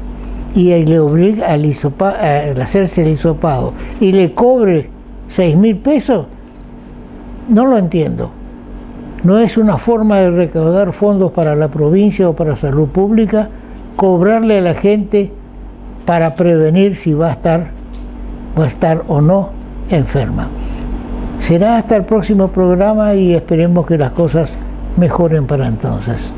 y le obliga a hacerse el hisopado y le cobre 6.000 pesos, no lo entiendo. No es una forma de recaudar fondos para la provincia o para salud pública cobrarle a la gente para prevenir si va a estar o no enferma. Será hasta el próximo programa y esperemos que las cosas mejoren para entonces.